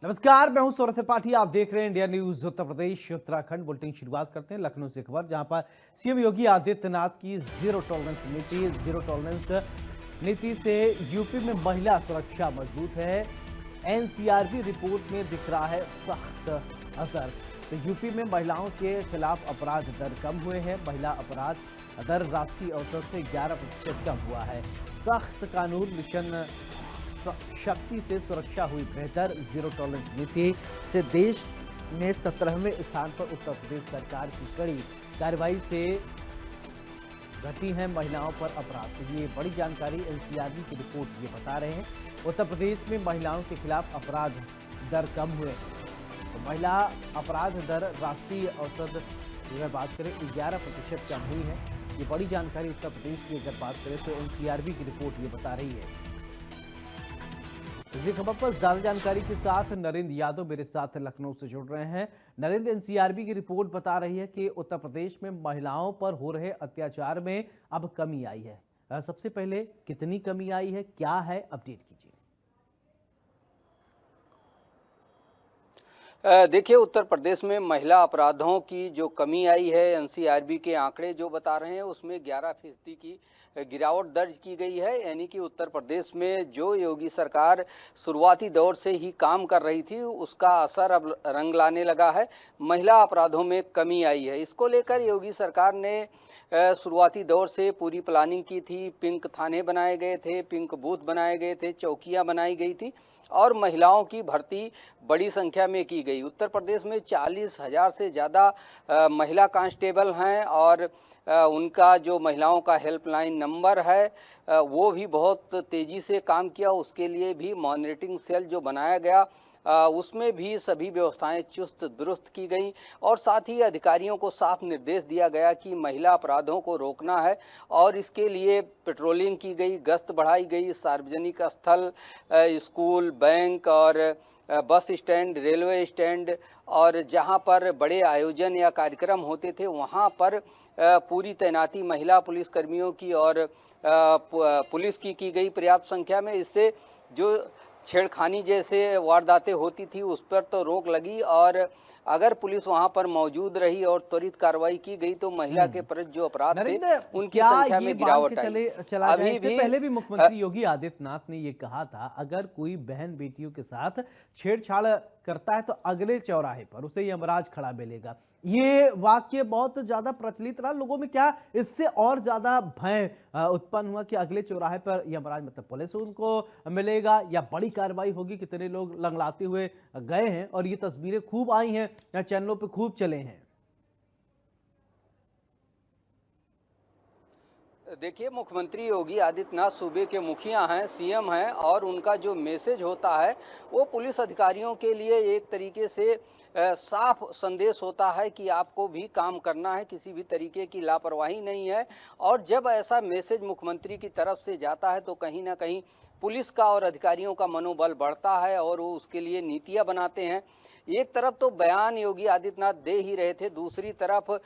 नमस्कार, मैं हूं सौरभ त्रिपाठी। आप देख रहे हैं India news Uttar Pradesh Uttarakhand. Bulletin शुरुआत करते हैं लखनऊ से खबर, जहां पर सीएम योगी आदित्यनाथ की जीरो टॉलरेंस नीति से यूपी में महिला सुरक्षा मजबूत है। एनसीआरबी रिपोर्ट में दिख रहा है सख्त असर। तो यूपी में महिलाओं के खिलाफ अपराध दर कम हुए हैं। महिला अपराध दर राष्ट्रीय औसत से 11% कम हुआ है। सख्त कानून मिशन शक्ति से सुरक्षा हुई बेहतर। जीरो टॉलरेंस नीति से देश में 17वें स्थान पर उत्तर प्रदेश सरकार की कड़ी कार्रवाई से घटी है महिलाओं पर अपराध। तो ये बड़ी जानकारी एनसीआरबी की रिपोर्ट ये बता रहे हैं। उत्तर प्रदेश में महिलाओं के खिलाफ अपराध दर कम हुए। तो महिला अपराध दर राष्ट्रीय औसत अगर बात करें 11% कम हुई है। ये बड़ी जानकारी उत्तर प्रदेश की अगर बात करें तो एनसीआरबी की रिपोर्ट ये बता रही है। इसी खबर पर ज्यादा जानकारी के साथ नरेंद्र यादव मेरे साथ लखनऊ से जुड़ रहे हैं। नरेंद्र, एनसीआरबी की रिपोर्ट बता रही है कि उत्तर प्रदेश में महिलाओं पर हो रहे अत्याचार में अब कमी आई है। सबसे पहले कितनी कमी आई है, क्या है, अपडेट कीजिए। देखिए, उत्तर प्रदेश में महिला अपराधों की जो कमी आई है, एनसीआरबी के आंकड़े जो बता रहे हैं उसमें 11% की गिरावट दर्ज की गई है। यानी कि उत्तर प्रदेश में जो योगी सरकार शुरुआती दौर से ही काम कर रही थी उसका असर अब रंग लाने लगा है। महिला अपराधों में कमी आई है। इसको लेकर योगी सरकार ने शुरुआती दौर से पूरी प्लानिंग की थी। पिंक थाने बनाए गए थे, पिंक बूथ बनाए गए थे, चौकियां बनाई गई थी और महिलाओं की भर्ती बड़ी संख्या में की गई। उत्तर प्रदेश में 40,000 से ज़्यादा महिला कांस्टेबल हैं और उनका जो महिलाओं का हेल्पलाइन नंबर है वो भी बहुत तेज़ी से काम किया। उसके लिए भी मॉनिटरिंग सेल जो बनाया गया उसमें भी सभी व्यवस्थाएं चुस्त दुरुस्त की गई और साथ ही अधिकारियों को साफ निर्देश दिया गया कि महिला अपराधों को रोकना है और इसके लिए पेट्रोलिंग की गई, गश्त बढ़ाई गई। सार्वजनिक स्थल, स्कूल, बैंक और बस स्टैंड, रेलवे स्टैंड और जहां पर बड़े आयोजन या कार्यक्रम होते थे वहां पर पूरी तैनाती महिला पुलिसकर्मियों की और पुलिस की गई पर्याप्त संख्या में। इससे जो छेड़खानी जैसे वारदातें होती थी उस पर तो रोक लगी और अगर पुलिस वहां पर मौजूद रही और त्वरित कार्रवाई की गई तो महिला के प्रति जो अपराध थे उनकी संख्या में गिरावट आई। अभी भी पहले भी मुख्यमंत्री योगी आदित्यनाथ ने ये कहा था, अगर कोई बहन बेटियों के साथ छेड़छाड़ करता है तो अगले चौराहे पर उसे यमराज खड़ा मिलेगा। ये वाक्य बहुत ज्यादा प्रचलित रहा लोगों में। क्या इससे और ज्यादा भय उत्पन्न हुआ कि अगले चौराहे पर यमराज मतलब पुलिस उनको मिलेगा या बड़ी कार्रवाई होगी? कितने लोग लंगड़ाते हुए गए हैं और ये तस्वीरें खूब आई हैं, चैनलों पे खूब चले हैं। देखिए, मुख्यमंत्री योगी आदित्यनाथ सूबे के मुखिया हैं, सीएम हैं और उनका जो मैसेज होता है वो पुलिस अधिकारियों के लिए एक तरीके से साफ संदेश होता है कि आपको भी काम करना है, किसी भी तरीके की लापरवाही नहीं है। और जब ऐसा मैसेज मुख्यमंत्री की तरफ से जाता है तो कहीं ना कहीं पुलिस का और अधिकारियों का मनोबल बढ़ता है और वो उसके लिए नीतियां बनाते हैं। एक तरफ तो बयान योगी आदित्यनाथ दे ही रहे थे, दूसरी तरफ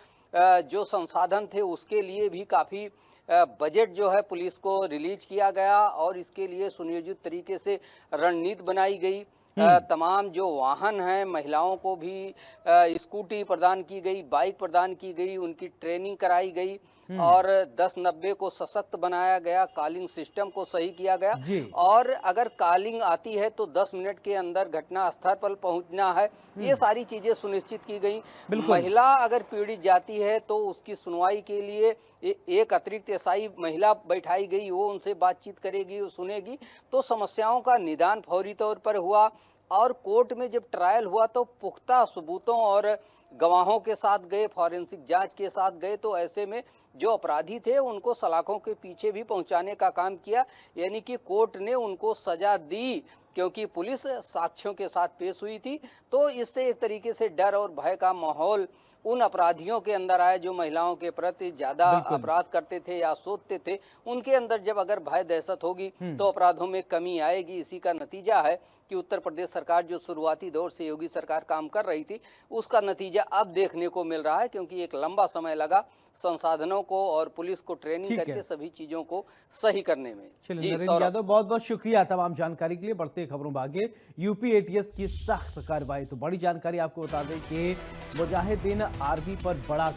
जो संसाधन थे उसके लिए भी काफ़ी बजट जो है पुलिस को रिलीज किया गया और इसके लिए सुनियोजित तरीके से रणनीति बनाई गई। तमाम जो वाहन हैं महिलाओं को भी स्कूटी प्रदान की गई, बाइक प्रदान की गई, उनकी ट्रेनिंग कराई गई और 10-90 को सशक्त बनाया गया, कॉलिंग सिस्टम को सही किया गया और अगर कॉलिंग आती है तो 10 मिनट के अंदर घटना स्थल पर पहुंचना है। ये सारी चीजें सुनिश्चित की गई। महिला अगर पीड़ित जाती है तो उसकी सुनवाई के लिए एक अतिरिक्त एसआई महिला बैठाई गई, वो उनसे बातचीत करेगी, सुनेगी। तो समस्याओं का निदान फौरी तौर पर हुआ और कोर्ट में जब ट्रायल हुआ तो पुख्ता सबूतों और गवाहों के साथ गए, फॉरेंसिक जांच के साथ गए। तो ऐसे में जो अपराधी थे उनको सलाखों के पीछे भी पहुंचाने का काम किया। यानी कि कोर्ट ने उनको सजा दी क्योंकि पुलिस साक्ष्यों के साथ पेश हुई थी। तो इससे एक तरीके से डर और भय का माहौल उन अपराधियों के अंदर आए जो महिलाओं के प्रति ज्यादा अपराध करते थे या सोचते थे। उनके अंदर जब अगर भय दहशत होगी तो अपराधों में कमी आएगी। इसी का नतीजा है कि उत्तर प्रदेश सरकार जो शुरुआती दौर से योगी सरकार काम कर रही थी उसका नतीजा अब देखने को मिल रहा है, क्योंकि एक लंबा समय लगा संसाधनों को और पुलिस को ट्रेनिंग ठीक है। करके सभी चीजों को सही करने में। चलिए जी नरेंद्र सौरभ। यादव, बहुत बहुत शुक्रिया तमाम जानकारी के लिए। बढ़ते खबरों में आगे, यूपी एटीएस की सख्त कार्रवाई। तो बड़ी जानकारी आपको बता दें कि मुजाहिदीन आर्मी पर बड़ा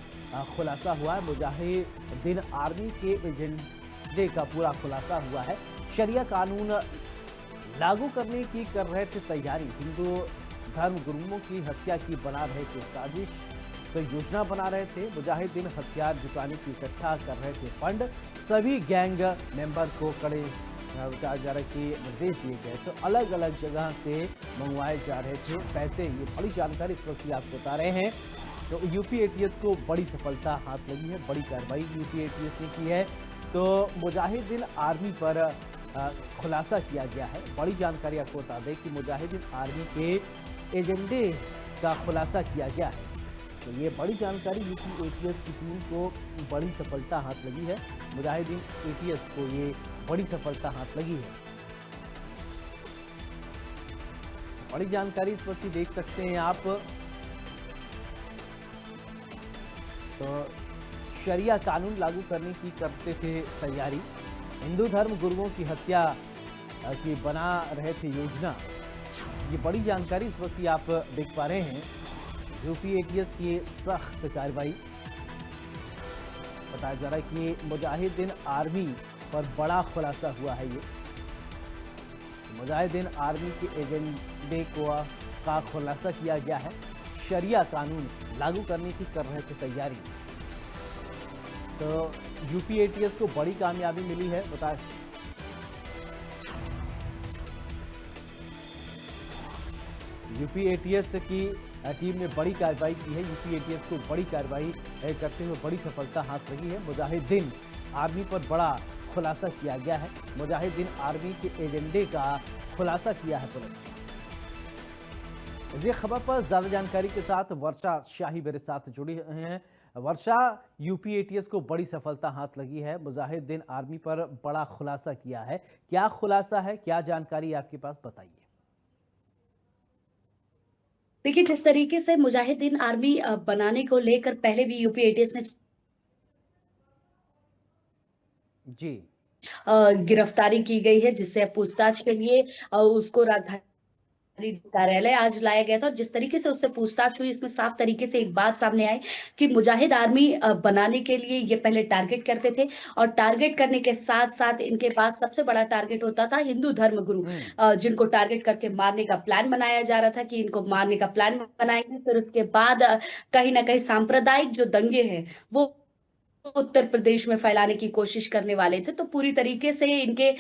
खुलासा हुआ है। मुजाहिदीन आर्मी के एजेंडे का पूरा खुलासा हुआ है। शरिया कानून लागू करने की कर रहे थे तैयारी। हिंदू धर्म गुरुओं की हत्या की बना रहे थे साजिश, तो योजना बना रहे थे। मुजाहिदीन हथियार जुटाने की इकट्ठा कर रहे थे फंड। सभी गैंग मेंबर को कड़े बताया जा रहा है कि निर्देश दिए गए, तो अलग अलग जगह से मंगवाए जा रहे थे पैसे। ये बड़ी जानकारी इस वक्त आपको बता रहे हैं। तो यूपी एटीएस को बड़ी सफलता हाथ लगी है, बड़ी कार्रवाई यूपी एटीएस ने की है। तो मुजाहिदीन आर्मी पर खुलासा किया गया है। बड़ी जानकारी आपको बता दें कि मुजाहिदीन आर्मी के एजेंडे का खुलासा किया गया है। तो ये बड़ी जानकारी, यूपी एटीएस की टीम को बड़ी सफलता हाथ लगी है। मुजाहिदीन एटीएस को ये बड़ी सफलता हाथ लगी है। बड़ी जानकारी इस वक्त देख सकते हैं आप। तो शरिया कानून लागू करने की करते थे तैयारी। हिंदू धर्म गुरुओं की हत्या की बना रहे थे योजना। ये बड़ी जानकारी इस वक्त आप देख पा रहे हैं। यूपी एटीएस की सख्त कार्रवाई। बताया जा रहा है कि मुजाहिदीन आर्मी पर बड़ा खुलासा हुआ है। ये मुजाहिदीन आर्मी के एजेंडे का खुलासा किया गया है। शरिया कानून लागू करने की कर रहे थे तैयारी। तो यूपी एटीएस को बड़ी कामयाबी मिली है। बता यूपी एटीएस की टीम ने बड़ी कार्रवाई की है। यूपी एटीएस को बड़ी कार्रवाई करते हुए बड़ी सफलता हाथ लगी है। मुजाहिदीन आर्मी पर बड़ा खुलासा किया गया है। मुजाहिदीन आर्मी के एजेंडे का खुलासा किया है पुलिस। इस खबर पर ज्यादा जानकारी के साथ वर्षा शाही मेरे साथ जुड़ी हैं। वर्षा, यूपी एटीएस को बड़ी सफलता हाथ लगी है। मुजाहिदीन आर्मी पर बड़ा खुलासा किया है। क्या खुलासा है, क्या जानकारी आपके पास, बताइए। देखिए, जिस तरीके से मुजाहिदीन आर्मी बनाने को लेकर पहले भी यूपी एटीएस ने जी गिरफ्तारी की गई है, जिससे पूछताछ के लिए उसको राजधानी कार्यालय आज लाया गया था। और जिस तरीके से उससे पूछताछ हुई, इसमें साफ तरीके से एक बात सामने आई कि मुजाहिद आर्मी बनाने के लिए ये पहले टारगेट करते थे, और टारगेट करने के साथ साथ इनके पास सबसे बड़ा टारगेट होता था हिंदू धर्म गुरु, जिनको टारगेट करके मारने का प्लान बनाया जा रहा था कि इनको मारने का प्लान बनाएंगे। फिर उसके बाद कहीं ना कहीं सांप्रदायिक जो दंगे हैं वो उत्तर प्रदेश में फैलाने की कोशिश करने वाले थे। तो पूरी तरीके से इनके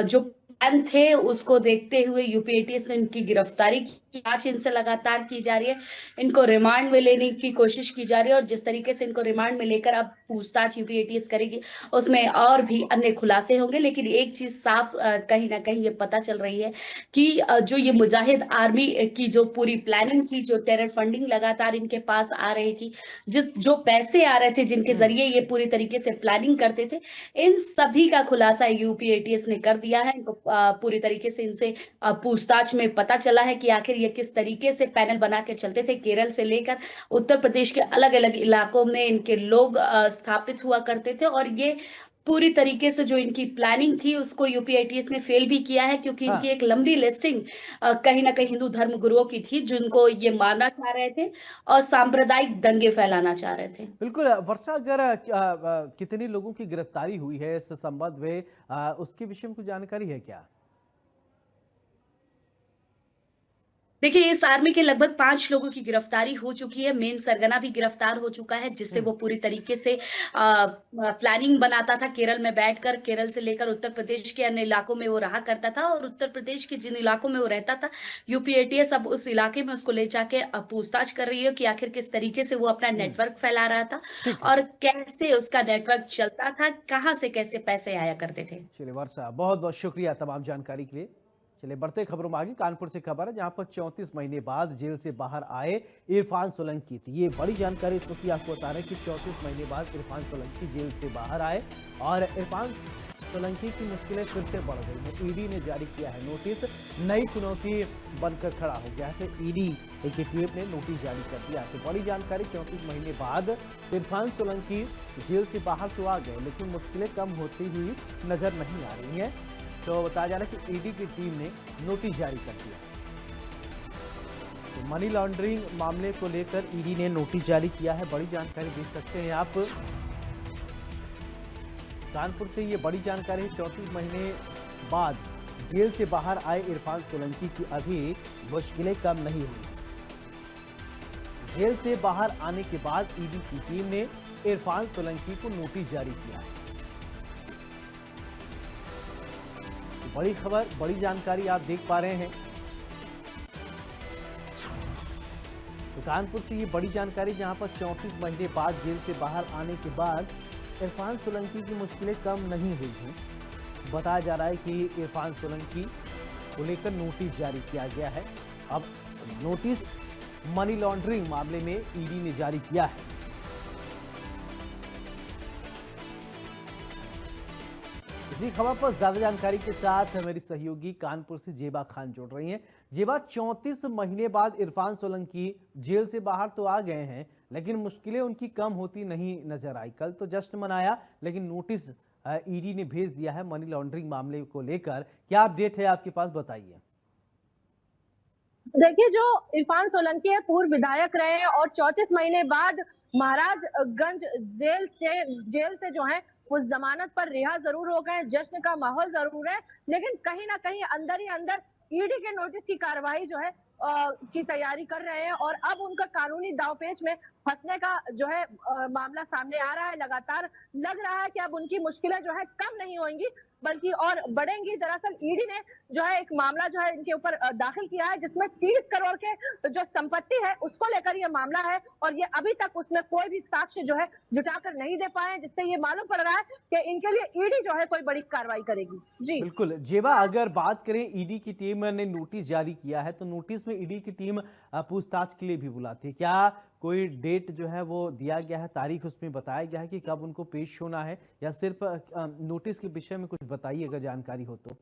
जो प्लान थे उसको देखते हुए यूपी एटीएस ने इनकी गिरफ्तारी की। जांच इनसे लगातार की जा रही है, इनको रिमांड में लेने की कोशिश की जा रही है, और जिस तरीके से इनको रिमांड में लेकर अब पूछताछ यूपी एटीएस करेगी, उसमें और भी अन्य खुलासे होंगे। लेकिन एक चीज साफ कहीं ना कहीं ये पता चल रही है कि जो ये मुजाहिद आर्मी की जो पूरी प्लानिंग थी, जो टेरर फंडिंग लगातार इनके पास आ रही थी, जो पैसे आ रहे थे, जिनके जरिए ये पूरी तरीके से प्लानिंग करते थे, इन सभी का खुलासा यूपी एटीएस ने कर दिया है। इनको पूरी तरीके से इनसे पूछताछ में पता चला है कि आखिर ये किस तरीके से पैनल बना के चलते थे। केरल से लेकर उत्तर प्रदेश के अलग अलग इलाकों में इनके लोग स्थापित हुआ करते थे, और ये पूरी तरीके से जो इनकी प्लानिंग थी उसको यूपी एटीएस ने फेल भी किया है, क्योंकि इनकी एक लंबी लिस्टिंग कहीं ना कहीं हिंदू धर्म गुरुओं की थी, जिनको ये मारना चाह रहे थे और सांप्रदायिक दंगे फैलाना चाह रहे थे। बिल्कुल वर्षा, अगर कितने लोगों की गिरफ्तारी हुई है इस संबंध में, उसके विषय में कुछ जानकारी है क्या? देखिए, इस आर्मी के लगभग 5 लोगों की गिरफ्तारी हो चुकी है। मेन सरगना भी गिरफ्तार हो चुका है, जिससे वो पूरी तरीके से प्लानिंग बनाता था केरल में बैठकर। केरल से लेकर उत्तर प्रदेश के अन्य इलाकों में वो रहा करता था, और उत्तर प्रदेश के जिन इलाकों में वो रहता था, यूपी एटीएस अब उस इलाके में उसको ले जाके पूछताछ कर रही है कि आखिर किस तरीके से वो अपना नेटवर्क फैला रहा था और कैसे उसका नेटवर्क चलता था, कहाँ से कैसे पैसे आया करते थे। चलिए वर्षा, बहुत बहुत शुक्रिया तमाम जानकारी के लिए। चलिए बढ़ते खबरों में आगे, कानपुर से खबर है जहां पर 34 महीने बाद जेल से बाहर आए इरफान सोलंकी। तो ये बड़ी जानकारी इसको आपको बता रहे हैं कि 34 महीने बाद इरफान सोलंकी जेल से बाहर आए, और इरफान सोलंकी की मुश्किलें फिर से बढ़ गई हैं। ईडी ने जारी किया है नोटिस, नई चुनौती बनकर खड़ा हो गया है। ईडी की टीम ने नोटिस जारी कर दिया है। बड़ी जानकारी, 34 महीने बाद इरफान सोलंकी जेल से बाहर तो आ गए, लेकिन मुश्किलें कम होती हुई नजर नहीं आ रही हैं। तो बताया जा रहा है कि ईडी की टीम ने नोटिस जारी कर दिया। तो मनी लॉन्ड्रिंग मामले को लेकर ईडी ने नोटिस जारी किया है। बड़ी जानकारी देख सकते हैं आप, कानपुर से ये बड़ी जानकारी है। 34 महीने बाद जेल से बाहर आए इरफान सोलंकी की अभी मुश्किलें कम नहीं हुई। जेल से बाहर आने के बाद ईडी की टीम ने इरफान सोलंकी को नोटिस जारी किया है। तो बड़ी खबर, बड़ी जानकारी आप देख पा रहे हैं। तो कानपुर से ये बड़ी जानकारी, जहां पर 34 महीने बाद जेल से बाहर आने के बाद इरफान सोलंकी की मुश्किलें कम नहीं हुई हैं। बताया जा रहा है कि इरफान सोलंकी को लेकर नोटिस जारी किया गया है। अब नोटिस मनी लॉन्ड्रिंग मामले में ईडी ने जारी किया है। इसी खबर पर ज्यादा जानकारी के साथ मेरी सहयोगी कानपुर से जेबा खान जुड़ रही हैं। जेबा, 34 महीने बाद इरफान सोलंकी जेल से बाहर तो आ गए हैं, लेकिन मुश्किलें उनकी कम होती नहीं नजर आई। कल तो जश्न मनाया, लेकिन नोटिस ईडी ने भेज दिया है मनी लॉन्ड्रिंग मामले को लेकर। क्या अपडेट है आपके पास, बताइए। देखिए, जो इरफान सोलंकी है पूर्व विधायक रहे हैं और 34 महीने बाद महाराजगंज जेल से जो है वो जमानत पर रिहा जरूर हो गए। जश्न का माहौल जरूर है, लेकिन कहीं ना कहीं अंदर ही अंदर ईडी के नोटिस की कार्रवाई जो है की तैयारी कर रहे हैं और अब उनका कानूनी दांवपेच में फंसने का जो है मामला सामने आ रहा है। लगातार लग रहा है कि अब उनकी मुश्किलें जो है कम नहीं होंगी बल्कि और बढ़ेंगी। दरअसल ईडी ने जो है एक मामला जो है इनके ऊपर दाखिल किया है, जिसमें 30 करोड़ के जो संपत्ति है उसको लेकर ये मामला है और ये अभी तक उसमें कोई भी साक्ष्य जो है जुटाकर नहीं दे पाए, जिससे ये मालूम पड़ रहा है कि इनके लिए ईडी जो है कोई बड़ी कार्रवाई करेगी। जी बिल्कुल जेबा, अगर बात करें ईडी की टीम ने नोटिस जारी किया है, तो नोटिस में ईडी की टीम पूछताछ के लिए भी बुलाती है। क्या कोई डेट जो है वो दिया गया है, तारीख उसमें बताया गया है कि कब उनको पेश होना है, या सिर्फ नोटिस के विषय में कुछ बताइए अगर जानकारी हो तो।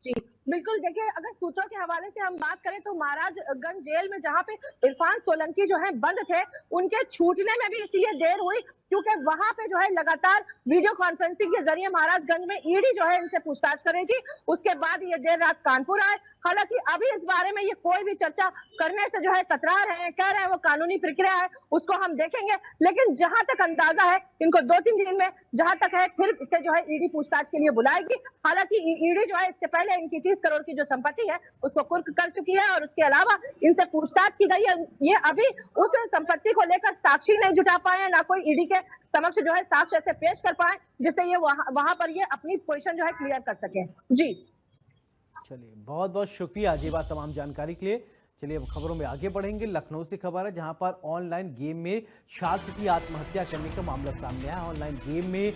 जी बिल्कुल, देखिए, अगर सूत्रों के हवाले से हम बात करें तो महाराजगंज जेल में जहां पे इरफान सोलंकी जो है बंद थे, उनके छूटने में भी इसलिए देर हुई क्योंकि वहां पे जो है लगातार वीडियो कॉन्फ्रेंसिंग के जरिए महाराजगंज में ईडी जो है इनसे पूछताछ करेगी। उसके बाद ये देर रात कानपुर आए। हालांकि अभी इस बारे में ये कोई भी चर्चा करने से जो है कतरा रहे हैं, कह रहे हैं वो कानूनी प्रक्रिया है, उसको हम देखेंगे। लेकिन जहां तक अंदाजा है, इनको 2-3 दिन में जहां तक है फिर इसे जो है ईडी पूछताछ के लिए बुलाएगी। हालांकि ईडी जो है इससे पहले इनकी 30 करोड़ की जो संपत्ति है उसको कुर्क कर चुकी है और उसके अलावा इनसे पूछताछ की गई है। ये अभी उस संपत्ति को लेकर साक्षी नहीं जुटा पाए हैं, ना कोई ईडी के समक्ष जो है साक्ष्य ऐसे पेश कर पाए जिससे ये वहां पर ये अपनी पोजीशन जो है क्लियर कर सके। जी चलिए, बहुत बहुत शुक्रिया जेबा तमाम जानकारी के लिए। चलिए अब खबरों में आगे बढ़ेंगे। लखनऊ से खबर है, जहां पर ऑनलाइन गेम में छात्र की आत्महत्या करने का मामला सामने आया। ऑनलाइन गेम में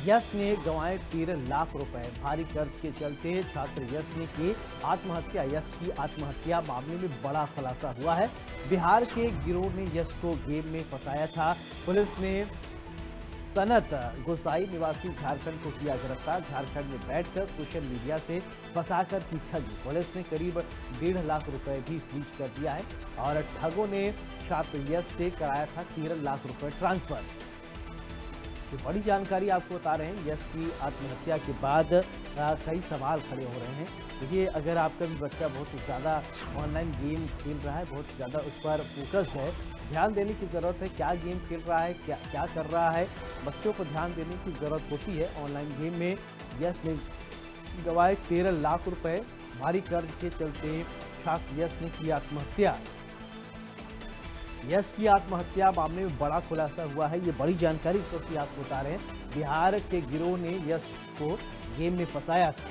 यश ने गंवाए 13 लाख रुपए। भारी कर्ज के चलते छात्र यश ने की आत्महत्या। यश की आत्महत्या मामले में बड़ा खुलासा हुआ है। बिहार के गिरोह ने यश को गेम में फंसाया था। पुलिस ने सनत गोसाई निवासी झारखंड को किया गिरफ्तार। झारखंड में बैठकर सोशल मीडिया से फंसाकर की ठगी। पुलिस ने करीब 1.5 लाख रुपए भी फ्रीज कर दिया है और ठगों ने छात्र यश से कराया था 13 लाख रुपए ट्रांसफर। तो बड़ी जानकारी आपको बता रहे हैं। यश की आत्महत्या के बाद कई सवाल खड़े हो रहे हैं। देखिए, अगर आपका भी बच्चा बहुत ज़्यादा ऑनलाइन गेम खेल रहा है, बहुत ज़्यादा उस पर फोकस है, ध्यान देने की ज़रूरत है। क्या गेम खेल रहा है, क्या कर रहा है, बच्चों को ध्यान देने की ज़रूरत होती है। ऑनलाइन गेम में यश ने गंवाए 13 लाख रुपए। भारी कर्ज के चलते छात्र यश ने की आत्महत्या। यश की आत्महत्या मामले में बड़ा खुलासा हुआ है। ये बड़ी जानकारी इस वक्त आपको बता रहे हैं। बिहार के गिरोह ने यश को गेम में फंसाया था।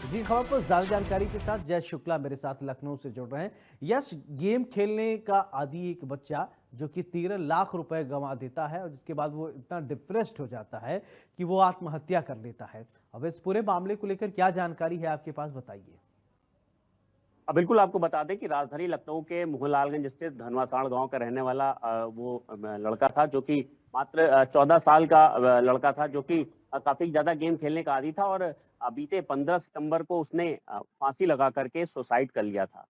इसी खबर पर ज्यादा जानकारी के साथ जय शुक्ला मेरे साथ लखनऊ से जुड़ रहे हैं। यश गेम खेलने का आदी एक बच्चा जो कि 13 लाख रुपए गंवा देता है और जिसके बाद वो इतना डिप्रेस्ड हो जाता है कि वो आत्महत्या कर लेता है। अब इस पूरे मामले को लेकर क्या जानकारी है आपके पास, बताइए। बिल्कुल, आपको बता दें कि राजधानी लखनऊ के मोहनलालगंज स्थित धनवासाड़ गांव का रहने वाला वो लड़का था जो कि मात्र 14 साल का लड़का था, जो कि काफी ज्यादा गेम खेलने का आदी था और बीते 15 सितंबर को उसने फांसी लगा करके सुसाइड कर लिया था।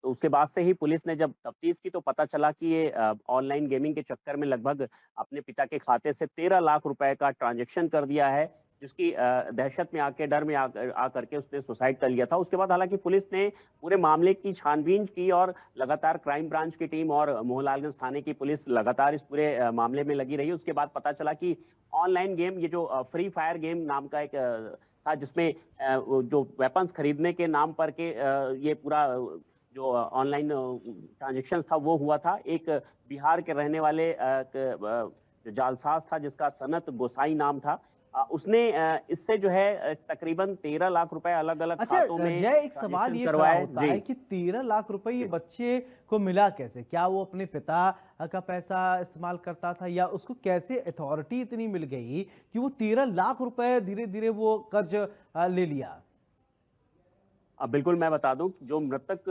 तो उसके बाद से ही पुलिस ने जब तफ्तीश की तो पता चला कि ये ऑनलाइन गेमिंग के चक्कर में लगभग अपने पिता के खाते से 13 लाख रुपए का ट्रांजैक्शन कर दिया है, जिसकी दहशत में आके, डर में आकर के उसने सुसाइड कर लिया था। उसके बाद हालांकि पुलिस ने पूरे मामले की छानबीन की और लगातार क्राइम ब्रांच की टीम और मोहनलालगंज थाने की पुलिस लगातार इस पूरे मामले में लगी रही। उसके बाद पता चला कि ऑनलाइन गेम, ये जो फ्री फायर गेम नाम का एक था, जिसमें जो वेपन्स खरीदने के नाम पर के ये पूरा जो ऑनलाइन ट्रांजेक्शन था वो हुआ था। एक बिहार के रहने वाले जालसाज था जिसका सनत गोसाई नाम था। उसने इससे जो है तकरीबन 13 लाख रुपए अलग अलग खातों में जय, एक सवाल ये खड़ा होता है कि 13 लाख रुपए ये बच्चे को मिला कैसे? क्या वो अपने पिता का पैसा इस्तेमाल करता था, या उसको कैसे अथॉरिटी इतनी मिल गई कि वो 13 लाख रुपए धीरे धीरे वो कर्ज ले लिया? बिल्कुल, मैं बता दूं, जो मृतक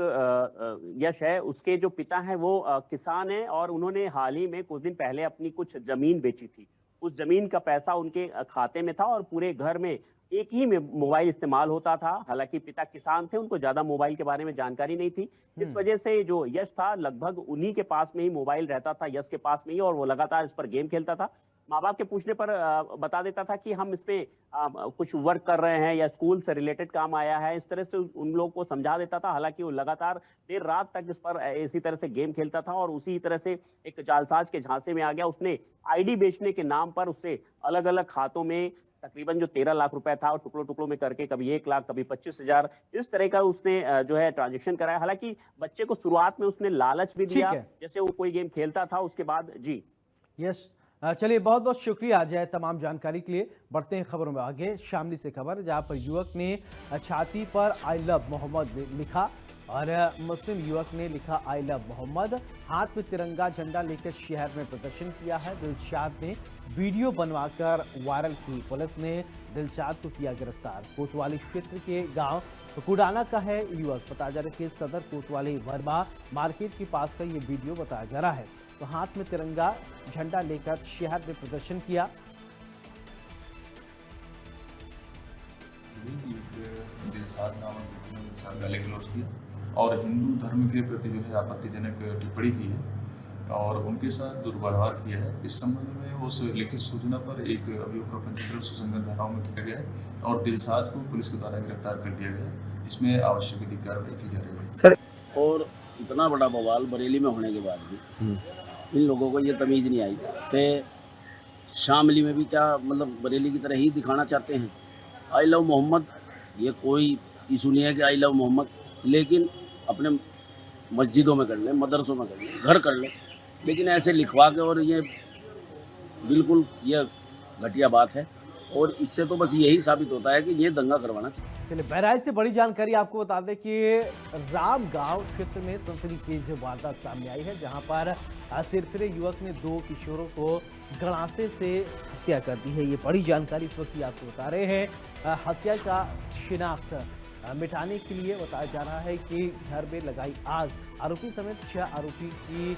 यश है, उसके जो पिता हैं वो किसान हैं और उन्होंने हाल ही में कुछ दिन पहले अपनी कुछ जमीन बेची थी। उस जमीन का पैसा उनके खाते में था और पूरे घर में एक ही में मोबाइल इस्तेमाल होता था। हालांकि पिता किसान थे, उनको ज्यादा मोबाइल के बारे में जानकारी नहीं थी। इस वजह से जो यश था, लगभग उन्हीं के पास में ही मोबाइल रहता था, यश के पास में ही, और वो लगातार इस पर गेम खेलता था। माँ बाप के पूछने पर बता देता था कि हम इसमें कुछ वर्क कर रहे हैं या स्कूल से रिलेटेड काम आया है। इस तरह से उन लोगों को समझा देता था। हालांकि वो लगातार देर रात तक इस पर इसी तरह से गेम खेलता था और उसी तरह से एक जालसाज के झांसे में आ गया। उसने आईडी बेचने के नाम पर उससे अलग अलग खातों में तकरीबन जो 13 लाख रुपए था, और टुकड़ों टुकड़ों में करके कभी 1 लाख, कभी 25,000, इस तरह का उसने जो है ट्रांजेक्शन कराया। हालांकि बच्चे को शुरुआत में उसने लालच भी दिया, जैसे वो कोई गेम खेलता था। उसके बाद जी यस, चलिए, बहुत बहुत शुक्रिया जय तमाम जानकारी के लिए। बढ़ते हैं खबरों में आगे। शामली से खबर, जहां पर युवक ने छाती पर आई लव मोहम्मद लिखा और मुस्लिम युवक ने लिखा आई लव मोहम्मद। हाथ में तिरंगा झंडा लेकर शहर में प्रदर्शन किया है। दिलशाद ने वीडियो बनवाकर वायरल की। पुलिस ने दिलशाद को किया गिरफ्तार। कोतवाली क्षेत्र के गांव कुडाना का है युवक। बताया जा रहा है कि सदर कोतवाली वर्मा मार्केट के पास का ये वीडियो बताया जा रहा है। तो हाथ में तिरंगा झंडा लेकर शहर में प्रदर्शन किया। दिलशाद नामक व्यक्ति ने साथ गाली गलौज किया और हिंदू धर्म के प्रति जो है आपत्तिजनक टिप्पणी की है और उनके साथ दुर्व्यवहार किया है। इस संबंध में उस लिखित सूचना पर एक अभियोग का पंजीकरण सुसंगत धाराओं में किया गया है और दिलशाद को पुलिस के द्वारा गिरफ्तार कर लिया गया है। इसमें आवश्यक विधिक कार्रवाई की जा रही है सर। और इतना बड़ा बवाल बरेली में होने के बाद भी इन लोगों को ये तमीज़ नहीं आई कि शामली में भी क्या मतलब बरेली की तरह ही दिखाना चाहते हैं। आई लव मोहम्मद, ये कोई इशू नहीं है कि आई लव मोहम्मद, लेकिन अपने मस्जिदों में कर लें, मदरसों में कर लें, घर कर लें, लेकिन ऐसे लिखवा के, और ये बिल्कुल ये घटिया बात है और इससे तो बस यही साबित होता है कि ये दंगा करवाना चाहिए। चलिए, बहराइच से बड़ी जानकारी आपको बता दें कि रामगांव क्षेत्र में सनसनीखेज वारदात सामने आई है, जहां पर सिरफिरे युवक ने 2 किशोरों को गड़ासे से हत्या कर दी है। ये बड़ी जानकारी इस वक्त आपको बता रहे हैं। हत्या का शिनाख्त मिटाने के लिए बताया जा रहा है कि घर में लगाई आग, आरोपी समेत 6 आरोपी की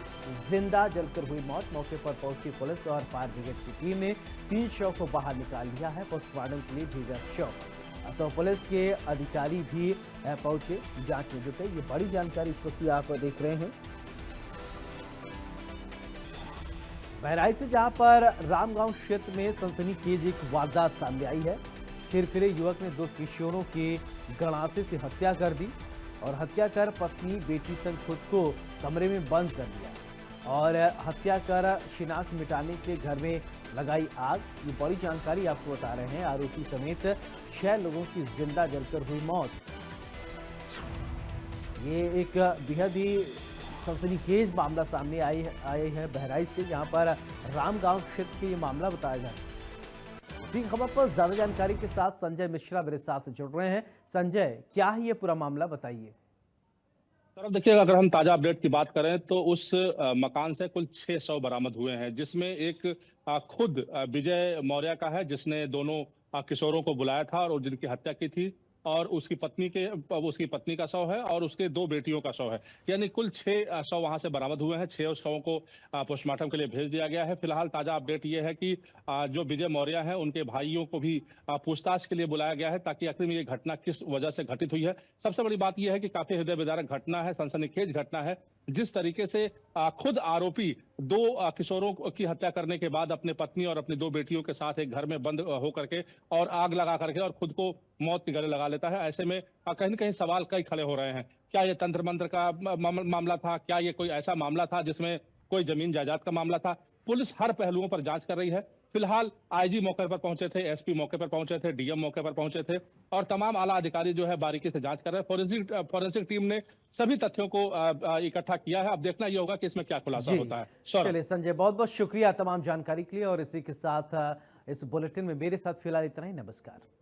जिंदा जलकर हुई मौत। मौके पर पहुंची पुलिस और फायर ब्रिगेड की टीम ने 3 शव को बाहर निकाल लिया है। पोस्टमार्टम के लिए भेजा शव। तो पुलिस के अधिकारी भी पहुंचे, जांच में जुटे। ये बड़ी जानकारी इस वक्त आप देख रहे हैं। बहराइच से, जहां पर रामगांव क्षेत्र में सनसनीखेज एक वारदात सामने आई है। सिरफिरे युवक ने 2 किशोरों की गड़ासे से हत्या कर दी और हत्या कर पत्नी बेटी संग खुद को कमरे में बंद कर दिया और हत्या कर शिनाख्त मिटाने के घर में लगाई आग। ये बड़ी जानकारी आपको बता रहे हैं। आरोपी समेत 6 लोगों की जिंदा जलकर हुई मौत। ये एक बेहद ही सनसनीखेज मामला सामने आई है बहराइच से, जहां पर रामगांव क्षेत्र के ये मामला बताया जा रहा है। इसी खबर पर ज्यादा जानकारी के साथ संजय मिश्रा मेरे साथ जुड़ रहे हैं। संजय, क्या है ये पूरा मामला, बताइए। सर, देखिए, अगर हम ताजा अपडेट की बात करें तो उस मकान से कुल 6 शव बरामद हुए हैं, जिसमें एक खुद विजय मौर्य का है, जिसने दोनों किशोरों को बुलाया था और जिनकी हत्या की थी। और उसकी पत्नी का शव है और उसके 2 बेटियों का शव है। यानी कुल 6 शव वहां से बरामद हुए हैं। 6 शवों को पोस्टमार्टम के लिए भेज दिया गया है। फिलहाल ताजा अपडेट ये है कि जो विजय मौर्य हैं उनके भाइयों को भी पूछताछ के लिए बुलाया गया है, ताकि आखिर में ये घटना किस वजह से घटित हुई है। सबसे बड़ी बात यह है कि काफी हृदय विदारक घटना है, सनसनीखेज घटना है। जिस तरीके से खुद आरोपी 2 किशोरों की हत्या करने के बाद अपने पत्नी और अपनी 2 बेटियों के साथ एक घर में बंद होकर के और आग लगा करके और खुद को मौत के गले लगा लेता है, ऐसे में कहीं न कहीं सवाल कई खड़े हो रहे हैं। क्या ये तंत्र मंत्र का मामला था? क्या ये कोई ऐसा मामला था जिसमें कोई जमीन जायदाद का मामला था? पुलिस हर पहलुओं पर जांच कर रही है। फिलहाल आईजी मौके पर पहुंचे थे, एसपी मौके पर पहुंचे थे, डीएम मौके पर पहुंचे थे और तमाम आला अधिकारी जो है बारीकी से जांच कर रहे हैं। फोरेंसिक टीम ने सभी तथ्यों को इकट्ठा किया है। अब देखना ये होगा कि इसमें क्या खुलासा होता है। चलिए संजय, बहुत बहुत शुक्रिया तमाम जानकारी के लिए और इसी के साथ इस बुलेटिन में मेरे साथ फिलहाल इतना ही। नमस्कार।